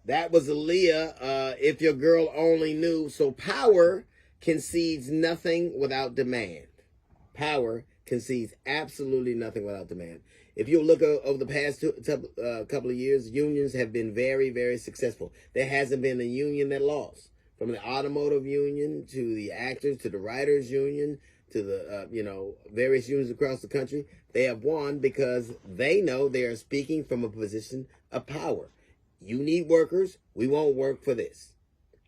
That was Aaliyah. If your girl only knew. So power concedes nothing without demand. Power concedes absolutely nothing without demand. If you look over the past couple of years, unions have been very, very successful. There hasn't been a union that lost. From the automotive union to the actors to the writers union to the various unions across the country, they have won because they know they are speaking from a position of power. You need workers. We won't work for this.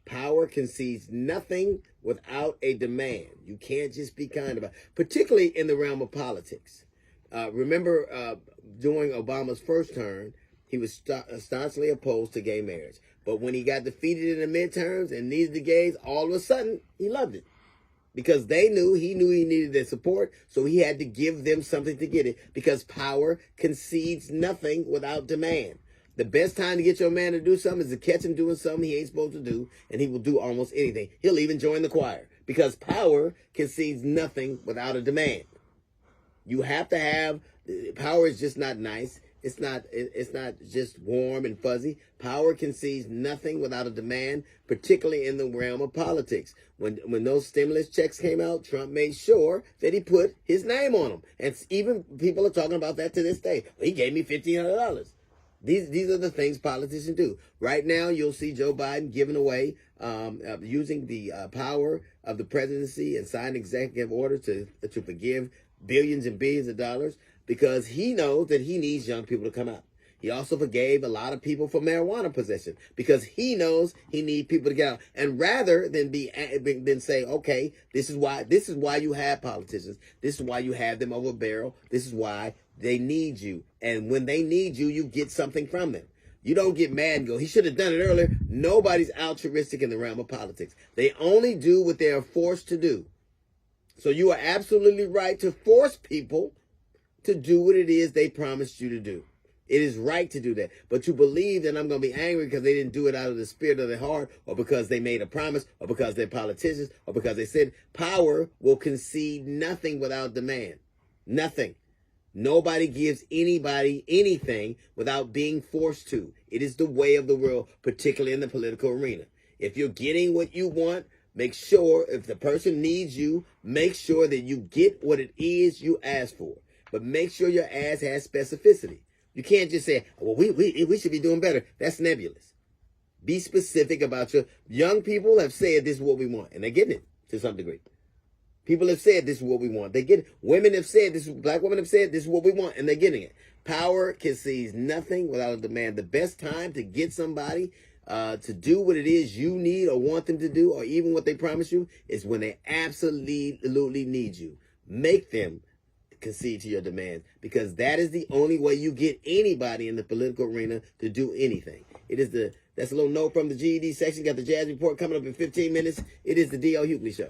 Power concedes nothing without a demand. You can't just be kind about it, particularly in the realm of politics. Remember, during Obama's first term, he was staunchly opposed to gay marriage. But when he got defeated in the midterms and needed the gays, all of a sudden, he loved it. Because he knew he needed their support, so he had to give them something to get it. Because power concedes nothing without demand. The best time to get your man to do something is to catch him doing something he ain't supposed to do, and he will do almost anything. He'll even join the choir. Because power concedes nothing without a demand. You have to have, power is just not nice. It's not just warm and fuzzy. Power concedes nothing without a demand, particularly in the realm of politics. When those stimulus checks came out, Trump made sure that he put his name on them. And even people are talking about that to this day. He gave me $1,500. These are the things politicians do. Right now, you'll see Joe Biden giving away, using the power of the presidency and sign executive orders to forgive billions and billions of dollars because he knows that he needs young people to come out. He also forgave a lot of people for marijuana possession because he knows he needs people to get out. And rather than say, okay, this is why you have politicians. This is why you have them over a barrel. This is why they need you. And when they need you, you get something from them. You don't get mad and go, he should have done it earlier. Nobody's altruistic in the realm of politics. They only do what they are forced to do. So you are absolutely right to force people to do what it is they promised you to do. It is right to do that. But to believe that I'm going to be angry because they didn't do it out of the spirit of their heart or because they made a promise or because they're politicians or because they said power will concede nothing without demand. Nothing. Nobody gives anybody anything without being forced to. It is the way of the world, particularly in the political arena. If you're getting what you want, make sure if the person needs you, make sure that you get what it is you ask for. But make sure your ask has specificity. You can't just say, well, we should be doing better. That's nebulous. Be specific about your young people have said this is what we want, and they're getting it to some degree. People have said this is what we want. They get it. Women have said this. Black women have said this is what we want, and they're getting it. Power concedes nothing without a demand. The best time to get somebody to do what it is you need or want them to do, or even what they promise you, is when they absolutely need you. Make them concede to your demands, because that is the only way you get anybody in the political arena to do anything. That's a little note from the GED section. Got the Jazz Report coming up in 15 minutes. It is the D.L. Hughley Show.